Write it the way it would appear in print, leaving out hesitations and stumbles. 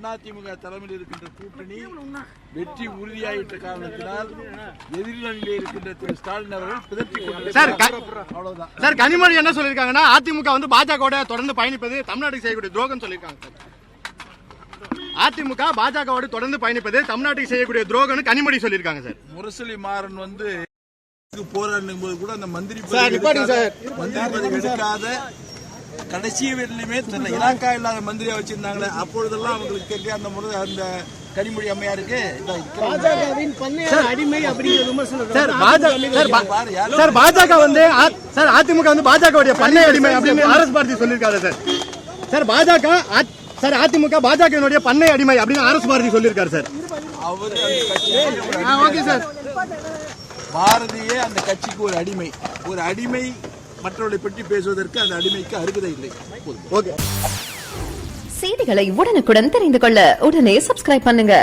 அதிமுக தலைமையில் இருக்கின்ற கூட்டணி வெற்றி உறுதியாகிட்ட காரணத்தினால் எதிரிலே இருக்கின்ற திரு ஸ்டாலின் அவர்கள் பிதற்றிக் சார் கனிமொழி என்ன சொல்லியிருக்காங்கன்னா அதிமுக வந்து பாஜகவோட தொடர்ந்து பயணிப்பது தமிழ்நாட்டுக்கு செய்யக்கூடிய துரோகம் சொல்லியிருக்காங்க சார். அதிமுக பாஜகவோடு தொடர்ந்து பயணிப்பது தமிழ்நாட்டுக்கு செய்யக்கூடிய துரோகம்னு கனிமொழி சொல்லியிருக்காங்க சார். முரசொலி மாறன் வந்து போராடும் போது கூட அந்த மந்திரி பதவி எடுக்காத கடைசி வீட்டிலுமே தன்னை இலாக்கா இல்லாத மந்திரியா வச்சிருந்தாங்களே, அப்பொழுதெல்லாம் அவங்களுக்கு தெரிய அந்த முறை அந்த கனிமொழி அம்மையாருக்கு அடிமை அப்படிங்கிற சார் பாஜக வந்து சார் அதிமுக வந்து பாஜகவுடைய பண்ணை அடிமை அப்படின்னு ஆர்எஸ் பாரதி சொல்லியிருக்காரு சார். சார் பாஜக சார் அதிமுக பாஜகவினுடைய பண்ணை அடிமை அப்படின்னு ஆர்எஸ் பாரதி சொல்லியிருக்காரு சார். அவரு ஓகே சார். பாரதியே அந்த கட்சிக்கு ஒரு அடிமை மற்றவர்களை பற்றி பேசுவதற்கு அந்த அடிமைக்கு அருகதை இல்லை. செய்திகளை உடனுக்குடன் தெரிந்து கொள்ள உடனே சப்ஸ்கிரைப் பண்ணுங்க.